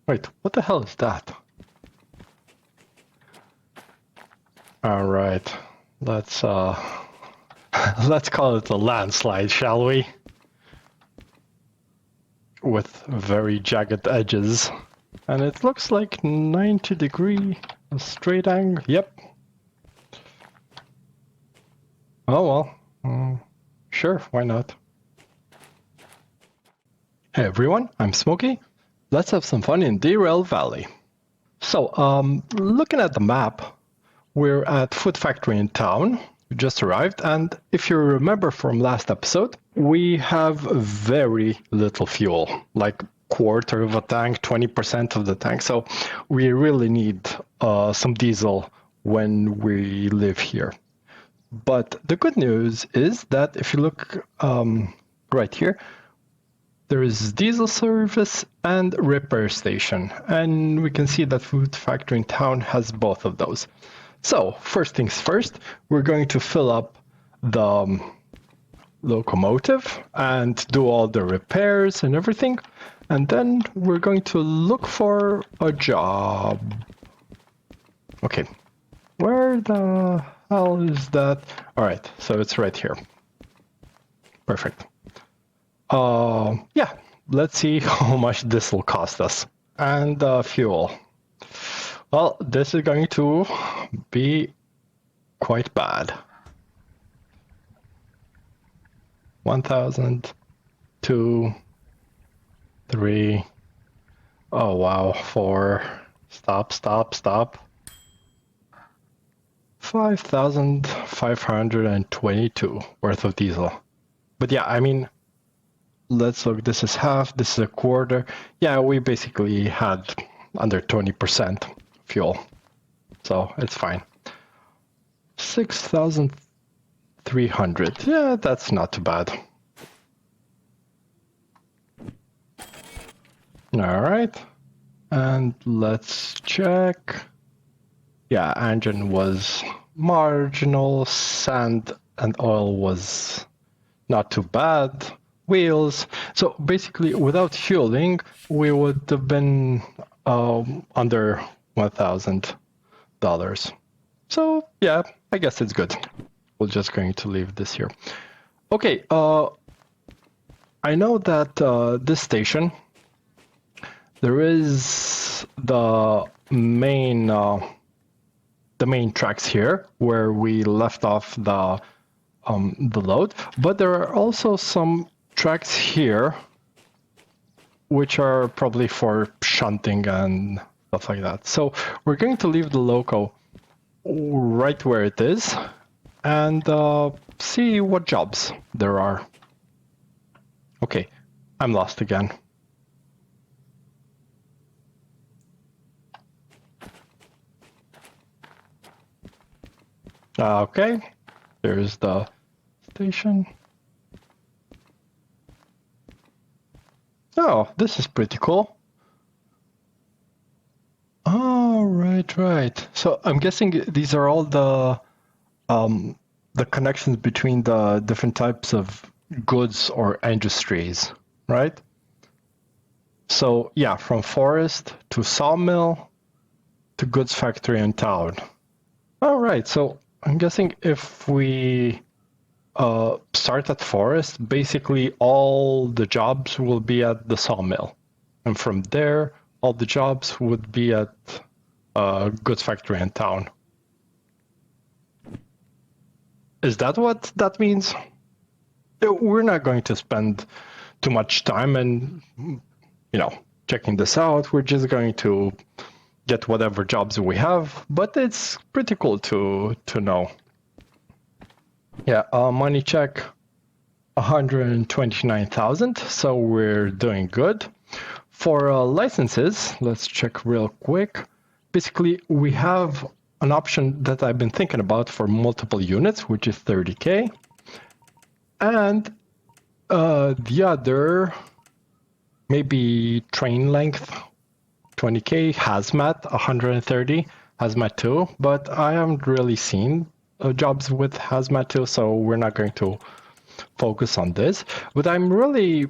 Wait, what the hell is that? All right, let's let's call it a landslide, shall we? With very jagged edges. And it looks like 90-degree straight angle. Yep. Oh well. Sure, why not? Hey everyone, I'm Smokey. Let's have some fun in Derail Valley. So, looking at the map, we're at Food Factory in town. We just arrived, and if you remember from last episode, we have very little fuel, like quarter of a tank, 20% of the tank. So we really need some diesel when we live here. But the good news is that if you look right here, there is diesel service and repair station. And we can see that Food Factory in town has both of those. So first things first, we're going to fill up the locomotive and do all the repairs and everything. And then we're going to look for a job. Okay, where the hell is that? All right, so it's right here. Perfect. Yeah, let's see how much this will cost us. And fuel. Well, this is going to be quite bad. 1,000, 2, 3. Oh wow, 4. Stop. 5,522 worth of diesel. But yeah, I mean, let's look. This is half. This is a quarter. Yeah, we basically had under 20% fuel, so it's fine. 6,300. Yeah, that's not too bad. All right, and let's check. Yeah, engine was marginal. Sand and oil was not too bad. Wheels. So basically, without fueling, we would have been under $1,000. So yeah, I guess it's good. We're just going to leave this here. Okay. I know that this station, there is the main tracks here where we left off the load, but there are also some tracks here which are probably for shunting and stuff like that. So we're going to leave the loco right where it is and see what jobs there are. Okay, I'm lost again. Okay, there's the station. Oh, this is pretty cool. Oh, right. So I'm guessing these are all the connections between the different types of goods or industries, right? So yeah, from forest to sawmill to goods factory in town. All right, so I'm guessing if we start at forest, basically all the jobs will be at the sawmill. And from there, all the jobs would be at goods factory in town. Is that what that means? We're not going to spend too much time and, checking this out. We're just going to get whatever jobs we have, but it's pretty cool to know. Yeah, money check, 129,000, so we're doing good. For licenses, let's check real quick. Basically, we have an option that I've been thinking about for multiple units, which is 30K. And the other, maybe train length, 20K, hazmat, 130, hazmat 2, but I haven't really seen jobs with hazmat 2, so we're not going to focus on this. But I'm really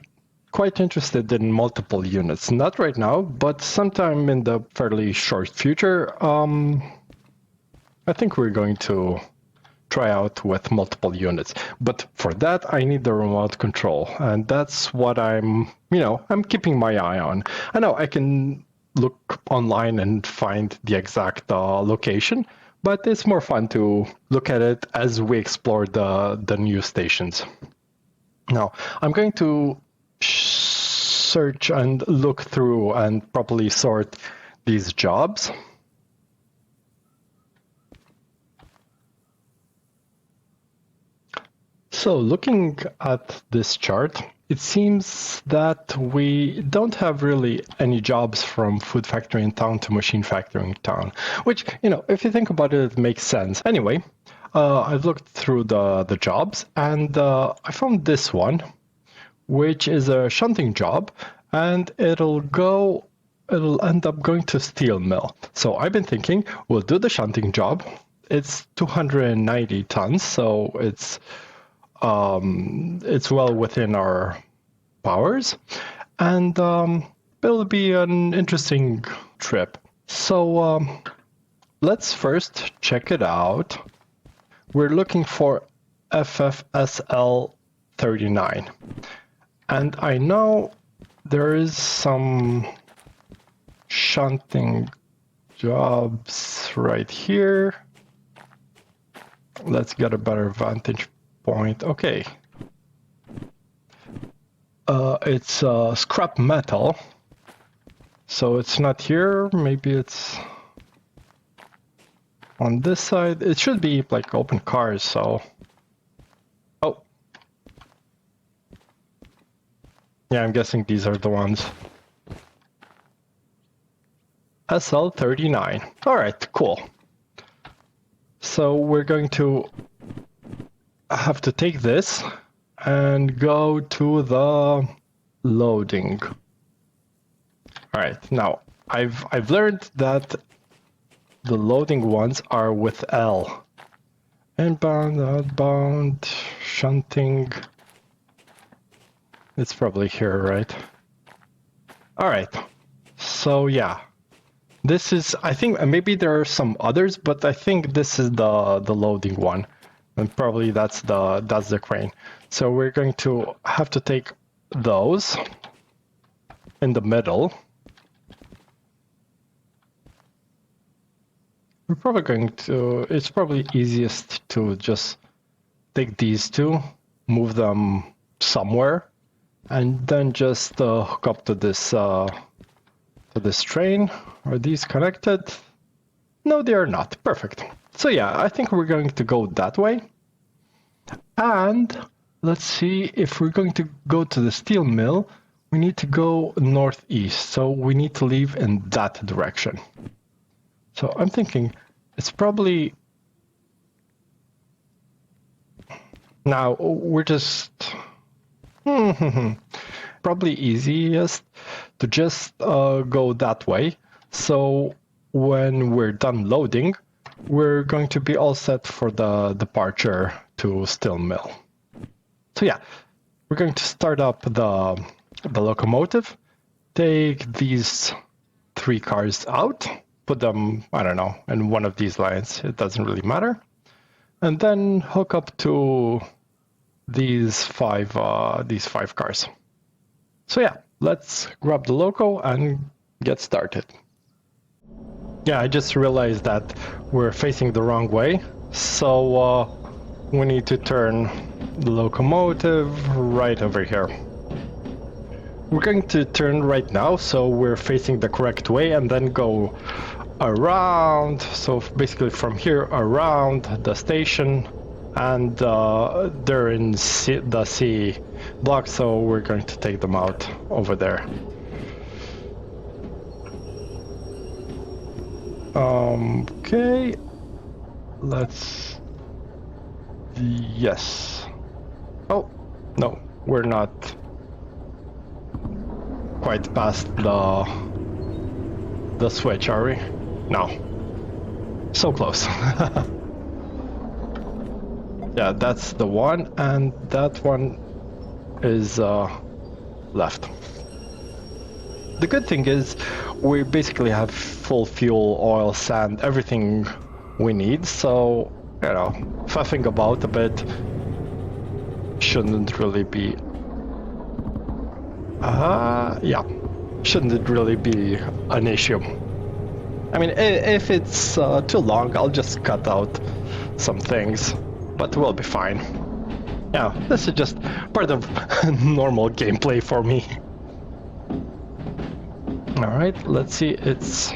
quite interested in multiple units. Not right now, but sometime in the fairly short future, I think we're going to try out with multiple units. But for that, I need the remote control. And that's what I'm keeping my eye on. I know I can look online and find the exact location, but it's more fun to look at it as we explore the new stations. Now, I'm going to search and look through and properly sort these jobs. So looking at this chart, it seems that we don't have really any jobs from food factory in town to machine factory in town, which, if you think about it, it makes sense. Anyway, I've looked through the jobs and I found this one, which is a shunting job, and it'll end up going to steel mill. So I've been thinking we'll do the shunting job. It's 290 tons, so it's well within our powers, and it'll be an interesting trip. So let's first check it out. We're looking for FFSL 39, and I know there is some shunting jobs right here. Let's get a better vantage point. Okay. It's scrap metal. So it's not here. Maybe it's on this side. It should be like open cars, so. Oh. Yeah, I'm guessing these are the ones. SL39. All right, cool. So we're going to have to take this and go to the loading. All right, now I've learned that the loading ones are with L. Inbound, outbound, shunting. It's probably here, right? All right. So yeah, this is, I think maybe there are some others, but I think this is the loading one. And probably that's the crane. So we're going to have to take those in the middle. We're probably going to, it's probably easiest to just take these two, move them somewhere, and then just hook up to this train. Are these connected? No, they are not. Perfect. So yeah, I think we're going to go that way. And let's see, if we're going to go to the steel mill, we need to go northeast. So we need to leave in that direction. So I'm thinking it's probably... Now we're just... probably easiest to just go that way. So when we're done loading, we're going to be all set for the departure to steel mill. So yeah, we're going to start up the locomotive, take these 3 cars out, put them, I don't know, in one of these lines, it doesn't really matter, and then hook up to these 5 cars. So yeah, let's grab the loco and get started. Yeah, I just realized that we're facing the wrong way, so we need to turn the locomotive right over here. We're going to turn right now, so we're facing the correct way, and then go around, so basically from here around the station, and they're in the C block, so we're going to take them out over there. Okay, let's... Yes. Oh, no, we're not quite past the switch, are we? No. So close. Yeah, that's the one, and that one is left. The good thing is we basically have full fuel, oil, sand, everything we need, so, you know, faffing about a bit shouldn't really be... yeah, shouldn't really be an issue. I mean, if it's too long, I'll just cut out some things, but we'll be fine. Yeah, this is just part of normal gameplay for me. Alright, let's see, it's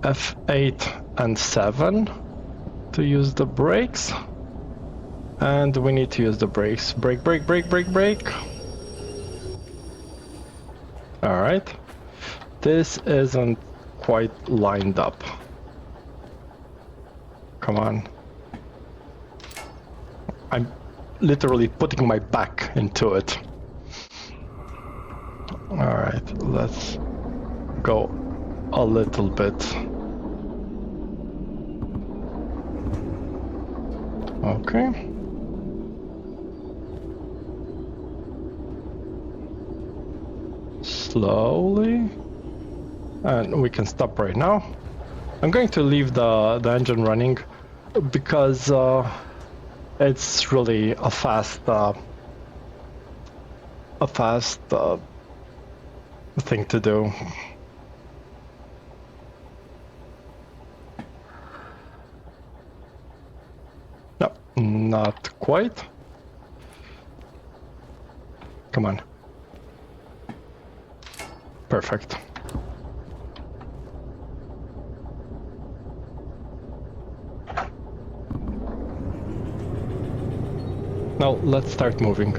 F8 and 7 to use the brakes. And we need to use the brakes. Brake, brake, brake, brake, brake. Alright. This isn't quite lined up. Come on. I'm literally putting my back into it. Alright, let's go a little bit. Okay. Slowly. And we can stop right now. I'm going to leave the engine running because it's really a fast thing to do. No, not quite. Come on. Perfect. Now let's start moving.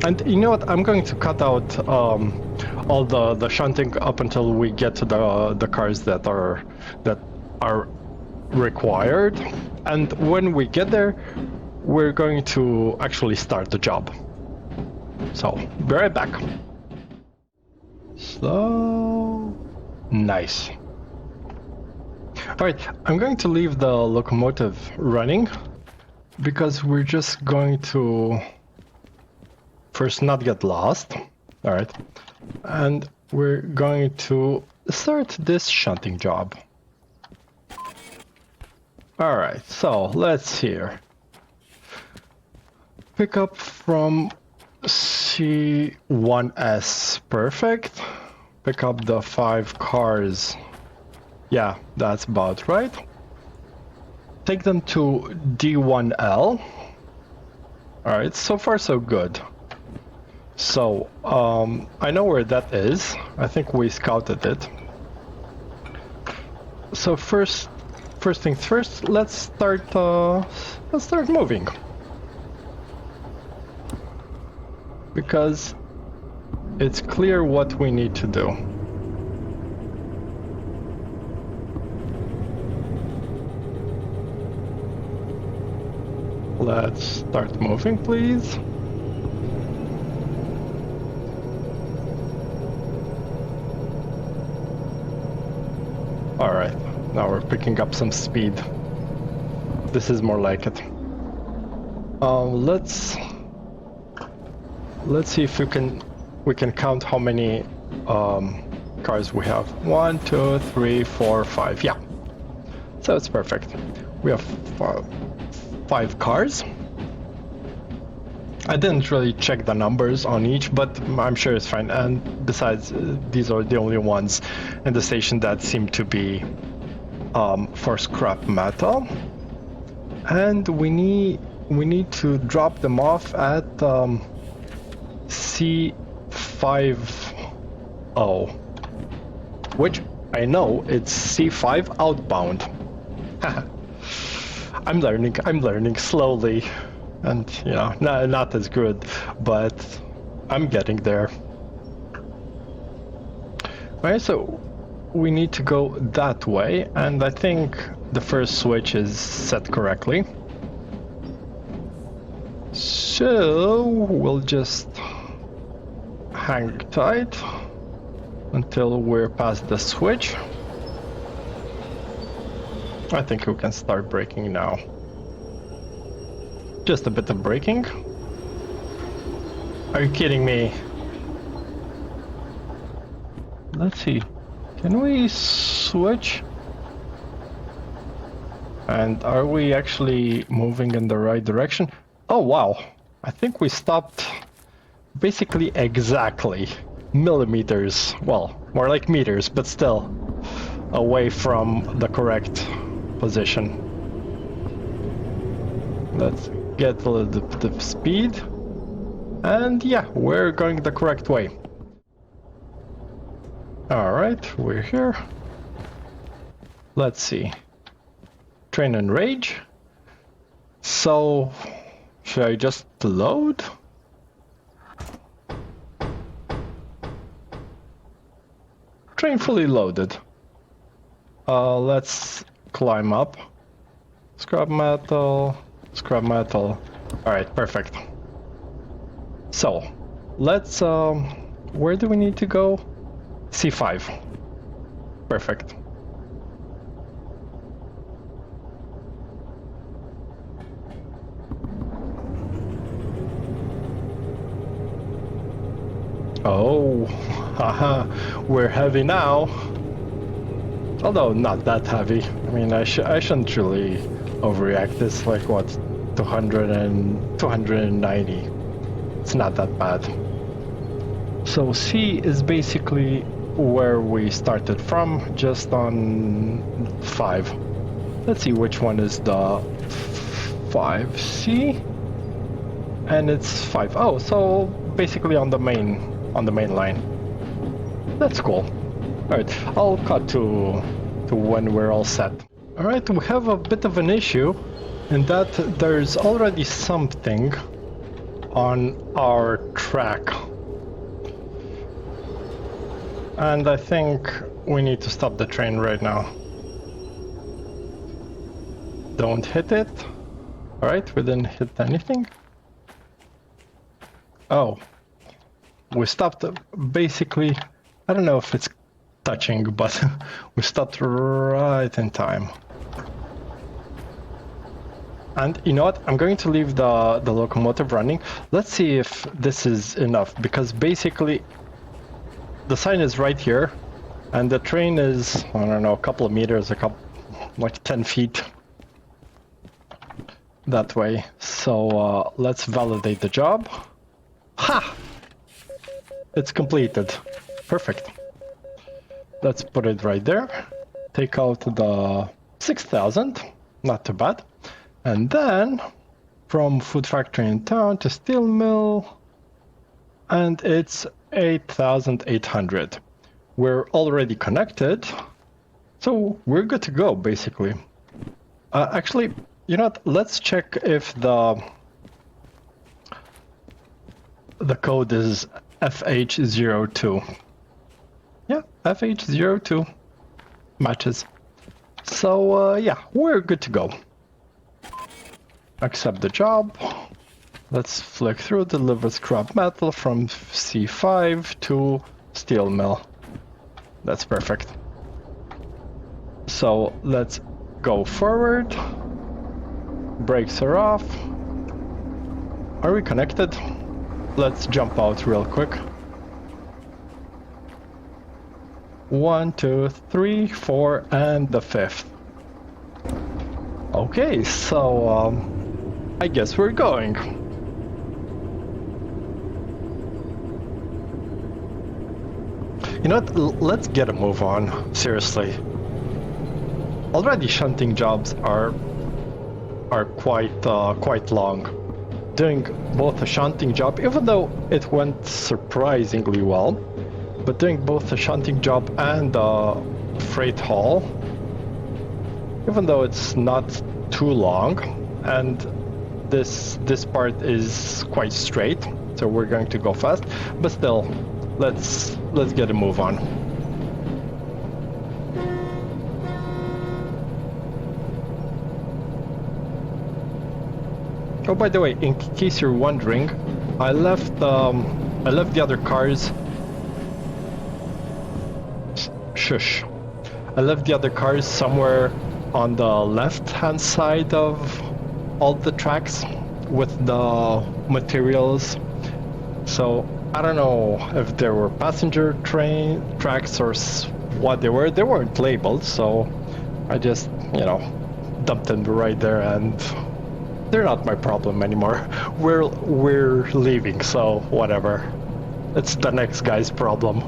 And you know what? I'm going to cut out all the shunting up until we get to the cars that are required. And when we get there, we're going to actually start the job. So, be right back. Slow. Nice. Alright, I'm going to leave the locomotive running because we're just going to first not get lost. Alright. And we're going to start this shunting job. Alright, so let's see here. Pick up from C1S, perfect. Pick up the 5 cars. Yeah, that's about right. Take them to D1L. Alright, so far so good. So, I know where that is. I think we scouted it. So first things first, let's start moving. Because it's clear what we need to do. Let's start moving, please. Alright, now we're picking up some speed. This is more like it. Let's see if we can count how many cars we have. 1, 2, 3, 4, 5. Yeah. So it's perfect. We have 5 cars. I didn't really check the numbers on each, but I'm sure it's fine. And besides, these are the only ones in the station that seem to be for scrap metal. And we need to drop them off at C50, which I know it's C5 outbound. I'm learning slowly, and you know, not as good, but I'm getting there. Alright, so we need to go that way, and I think the first switch is set correctly. So we'll just hang tight until we're past the switch. I think we can start braking now. Just a bit of braking. Are you kidding me? Let's see. Can we switch? And are we actually moving in the right direction? Oh wow. I think we stopped basically exactly millimeters, well, more like meters, but still away from the correct position. Let's get a little bit of speed. And yeah, we're going the correct way. Alright, we're here. Let's see. Train and rage. So, should I just load? Train fully loaded. Let's climb up. Scrap metal, scrap metal. Alright, perfect. So, let's, where do we need to go? C5. Perfect. Oh, haha, we're heavy now. Although not that heavy. I mean, I shouldn't really overreact. It's like, what, 290. It's not that bad. So C is basically where we started from, just on 5. Let's see which one is the 5C. And it's 5. Oh, so basically on the main line. That's cool. Alright, I'll cut to when we're all set. Alright, we have a bit of an issue in that there's already something on our track. And I think we need to stop the train right now. Don't hit it. Alright, we didn't hit anything. Oh. We stopped basically, I don't know if it's touching, but we stopped right in time. And you know what? I'm going to leave the locomotive running. Let's see if this is enough, because basically the sign is right here and the train is, I don't know, a couple of meters, like 10 feet that way. So let's validate the job. Ha! It's completed. Perfect. Let's put it right there. Take out the 6,000. Not too bad. And then from food factory in town to steel mill, and it's 8,800. We're already connected, so we're good to go basically. Actually, you know what? Let's check if the code is FH02. Yeah, FH02 matches. So yeah, we're good to go. Accept the job. Let's flick through, deliver scrap metal from C5 to steel mill. That's perfect. So let's go forward. Brakes are off. Are we connected? Let's jump out real quick. 1, 2, 3, 4, and the 5th. Okay, so I guess we're going. You know what? Let's get a move on. Seriously. Already shunting jobs are quite long. Doing both a shunting job, even though it went surprisingly well, but doing both a shunting job and a freight haul, even though it's not too long, and this part is quite straight, so we're going to go fast, but still, let's get a move on. Oh, by the way, in case you're wondering, I left the other cars. Shush. I left the other cars somewhere on the left-hand side of all the tracks with the materials. So I don't know if there were passenger train tracks or what they were. They weren't labeled, so I just, you know, dumped them right there, and they're not my problem anymore. We're leaving, so whatever. It's the next guy's problem.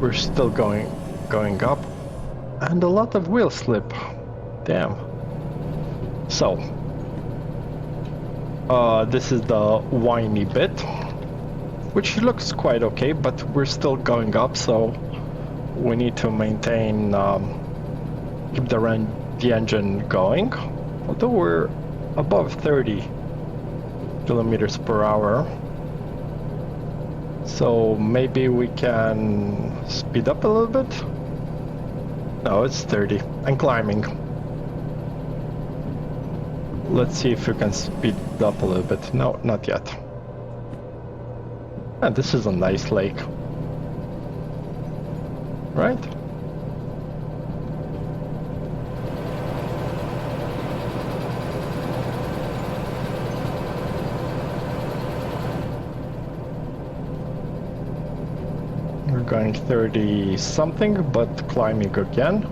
We're still going up, and a lot of wheel slip. Damn. So this is the whiny bit, which looks quite okay, but we're still going up, so we need to maintain, keep the engine going. Although we're above 30 kilometers per hour, so maybe we can speed up a little bit. No, it's 30 and climbing. Let's see if we can speed up a little bit. No, not yet. And this is a nice lake, right? We're going 30 something, but climbing again.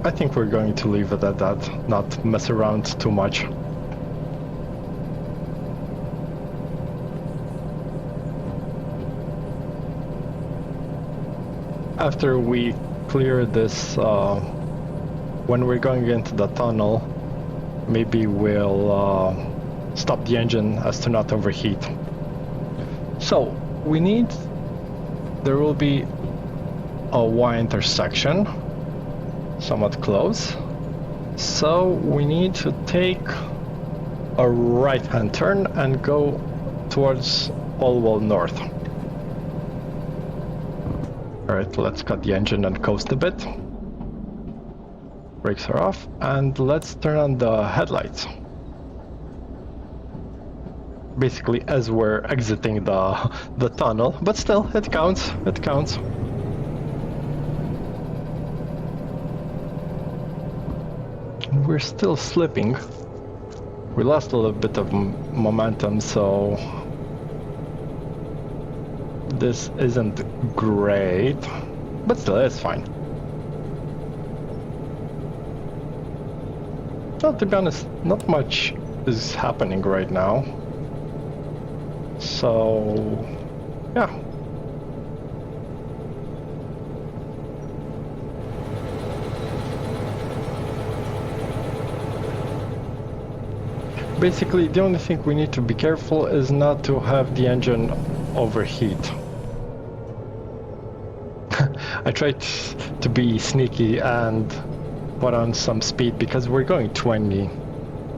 I think we're going to leave it at that, not mess around too much. After we clear this, when we're going into the tunnel, maybe we'll stop the engine as to not overheat. So there will be a Y intersection, somewhat close. So we need to take a right-hand turn and go towards Allwell North. Alright, let's cut the engine and coast a bit. Brakes are off, and let's turn on the headlights. Basically as we're exiting the tunnel, but still, it counts, it counts. We're still slipping. We lost a little bit of momentum, so this isn't great, but still, it's fine. Well, to be honest, not much is happening right now. So, yeah. Basically, the only thing we need to be careful is not to have the engine overheat. I tried to be sneaky and put on some speed because we're going 20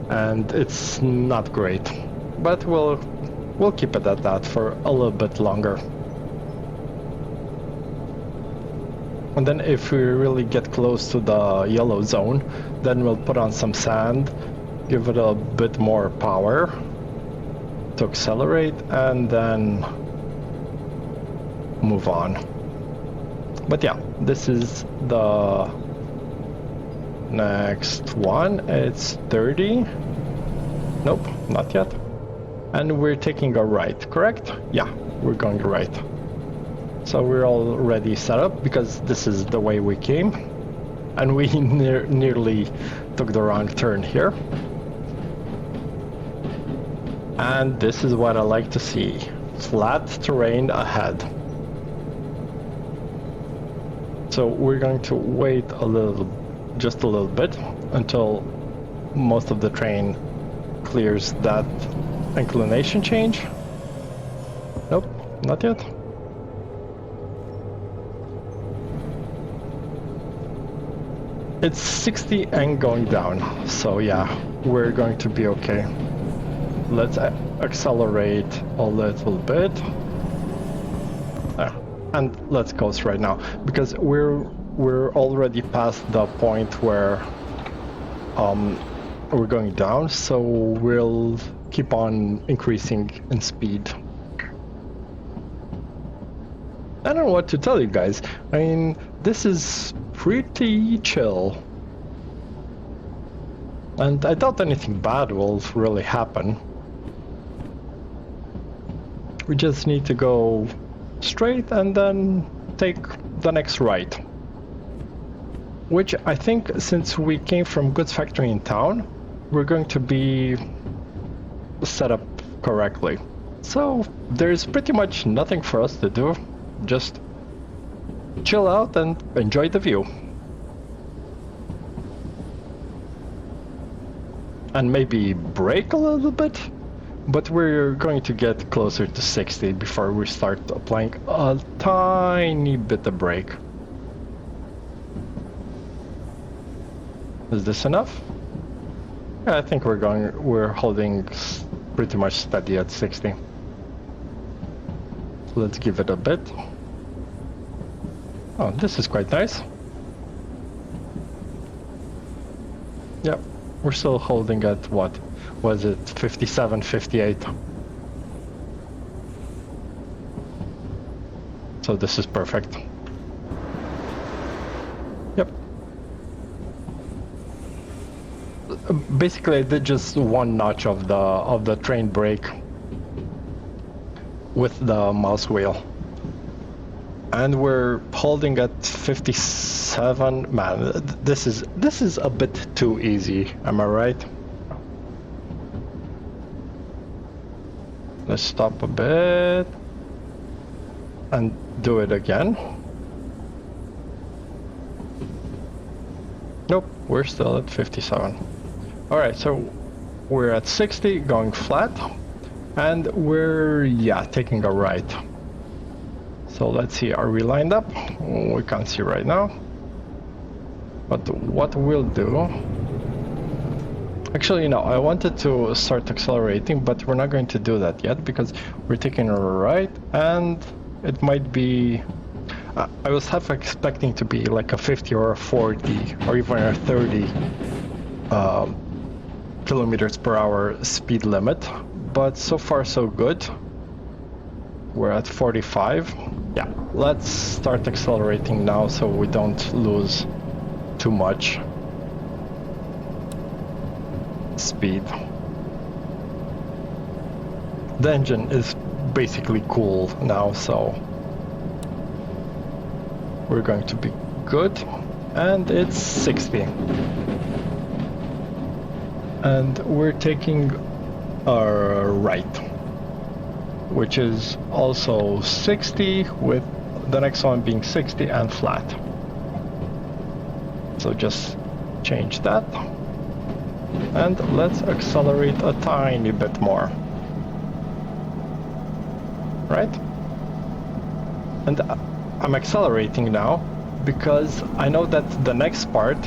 and it's not great, but we'll keep it at that for a little bit longer. And then if we really get close to the yellow zone, then we'll put on some sand, give it a bit more power to accelerate, and then move on. But yeah, this is the next one. It's 30. Nope, not yet. And we're taking a right, correct? Yeah, we're going right. So we're already set up because this is the way we came. And we nearly took the wrong turn here. And this is what I like to see. Flat terrain ahead. So we're going to wait just a little bit until most of the train clears that inclination change. Nope, not yet. It's 60 and going down, so yeah, we're going to be okay. Let's accelerate a little bit. And let's coast right now, because we're already past the point where we're going down, so we'll keep on increasing in speed. I don't know what to tell you guys. I mean, this is pretty chill. And I doubt anything bad will really happen. We just need to go straight and then take the next right. Which I think, since we came from goods factory in town, we're going to be set up correctly. So there's pretty much nothing for us to do. Just chill out and enjoy the view. And maybe brake a little bit. But we're going to get closer to 60 before we start applying a tiny bit of brake. Is this enough? Yeah, I think we're holding pretty much steady at 60. So let's give it a bit. Oh, this is quite nice. Yep, we're still holding at what? Was it 57, 58? So this is perfect. Yep. Basically, I did just one notch of the train brake with the mouse wheel. And we're holding at 57. Man, this is a bit too easy, am I right? Let's stop a bit and do it again. Nope, we're still at 57. Alright, so we're at 60 going flat, and we're, yeah, taking a right. So let's see, are we lined up? We can't see right now. But what we'll do... Actually, no, I wanted to start accelerating, but we're not going to do that yet because we're taking a right, and it might be... I was half expecting to be like a 50 or a 40 or even a 30 kilometers per hour speed limit, but so far so good. We're at 45. Yeah, let's start accelerating now so we don't lose too much speed. The engine is basically cool now, so we're going to be good. And it's 60. And we're taking our right, which is also 60, with the next one being 60 and flat. So just change that. And let's accelerate a tiny bit more. Right? And I'm accelerating now because I know that the next part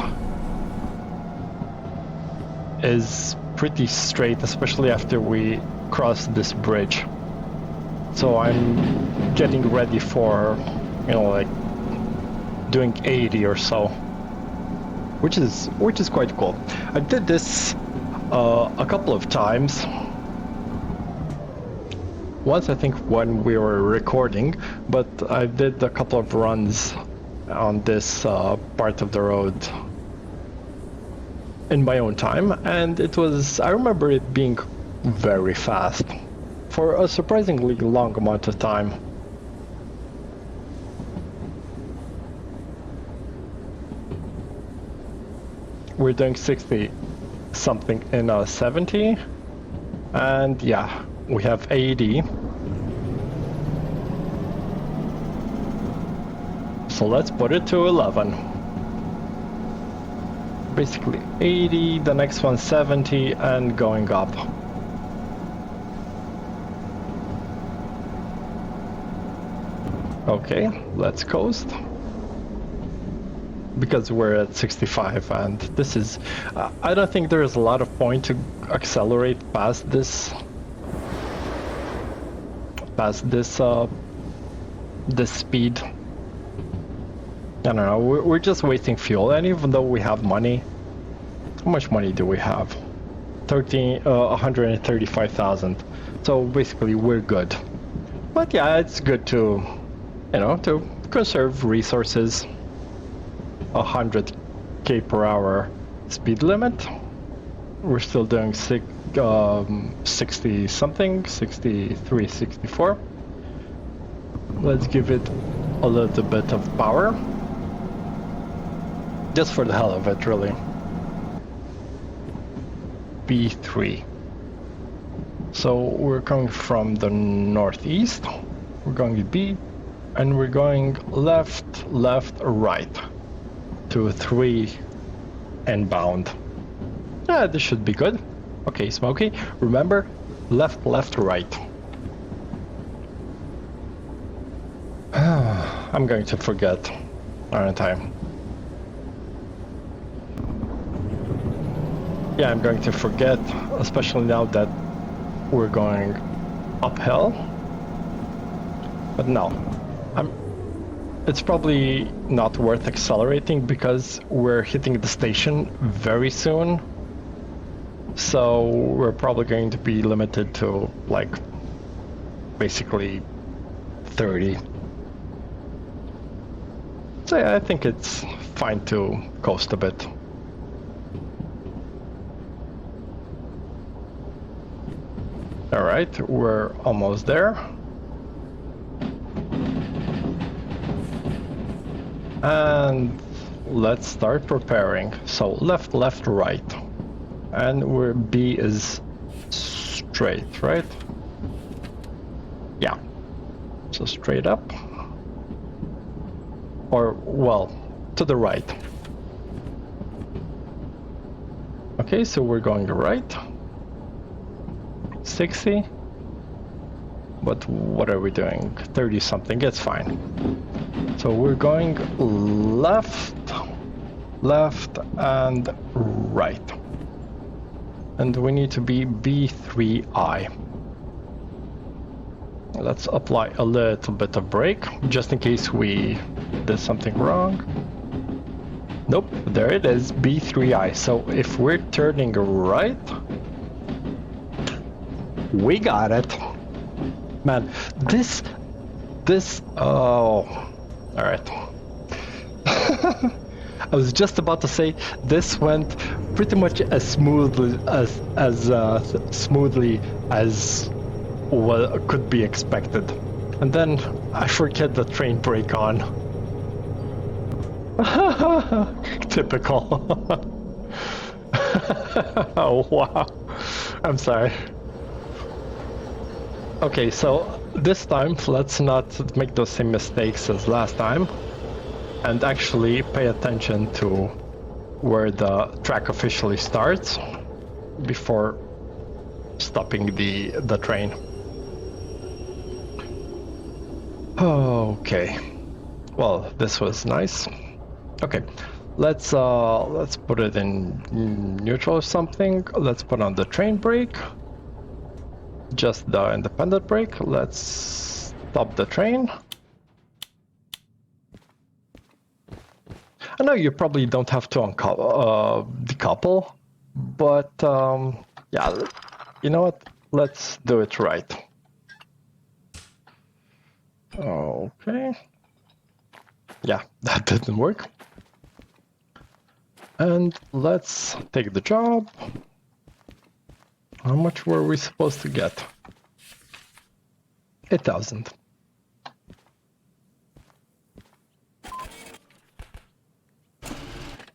is pretty straight, especially after we cross this bridge. So I'm getting ready for, you know, like doing 80 or so, which is quite cool. I did this a couple of times. Once, I think, when we were recording, but I did a couple of runs on this part of the road in my own time, and I remember it being very fast for a surprisingly long amount of time. We're doing 60 something in a 70, and yeah, we have 80. So let's put it to 11. Basically 80, the next one 70, and going up. Okay, let's coast. Because we're at 65, and this is... I don't think there's a lot of point to accelerate past this... this speed. I don't know, we're just wasting fuel, and even though we have money... How much money do we have? 135,000. So basically we're good. But yeah, it's good to, you know, to conserve resources. 100 km/h speed limit. we're still doing 60 something, 63, 64. Let's give it a little bit of power. Just for the hell of it, really. B3. So we're coming from the northeast. We're going to B, and we're going left, left, right to 3 inbound. Yeah, this should be good. Okay, Smokey, remember, left, left, right. I'm going to forget, aren't I? Yeah, I'm going to forget, especially now that we're going uphill. But no, it's probably not worth accelerating because we're hitting the station very soon. So we're probably going to be limited to like basically 30. So yeah, I think it's fine to coast a bit. All right, we're almost there. And let's start preparing. So left, left, right. And where B is straight, right? Yeah. So straight up. Or, well, to the right. Okay, so we're going right. 60. But what are we doing? 30 something, it's fine. So we're going left, left, and right. And we need to be B3I. Let's apply a little bit of brake, just in case we did something wrong. Nope, there it is, B3I. So if we're turning right, we got it. Man, this, oh, all right. I was just about to say this went pretty much as smoothly as what could be expected, and then I forget the train brake on. Typical. Oh wow, I'm sorry. Okay, so this time let's not make those same mistakes as last time and actually pay attention to where the track officially starts before stopping the train. Okay, well, this was nice. Okay, let's put it in neutral or something. Let's put on the train brake, just the independent brake. Let's stop the train. I know you probably don't have to decouple, but yeah, you know what? Let's do it right. Okay. Yeah, that didn't work. And let's take the job. How much were we supposed to get? 8,000.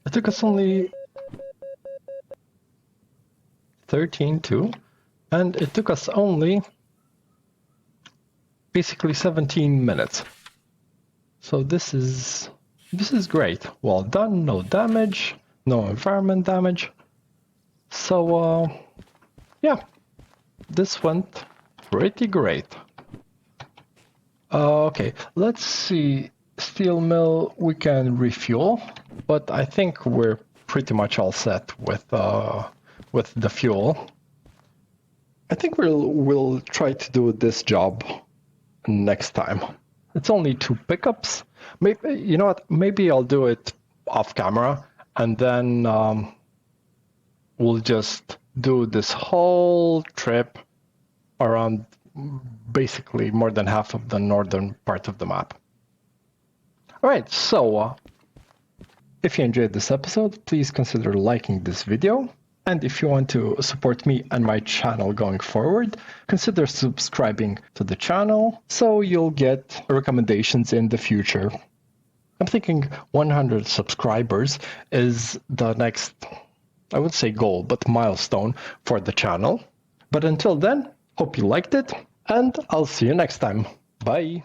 It took us only 13.2, and it took us only basically 17 minutes. So this is great. Well done, no damage, no environment damage. So yeah, this went pretty great. Okay, let's see. Steel mill, we can refuel, but I think we're pretty much all set with the fuel. I think we'll try to do this job next time. It's only 2 pickups. Maybe, you know what? Maybe I'll do it off camera, and then we'll just do this whole trip around basically more than half of the northern part of the map. All right, so if you enjoyed this episode, please consider liking this video. And if you want to support me and my channel going forward, consider subscribing to the channel so you'll get recommendations in the future. I'm thinking 100 subscribers is the next, I would say goal, but milestone for the channel. But until then, hope you liked it, and I'll see you next time. Bye.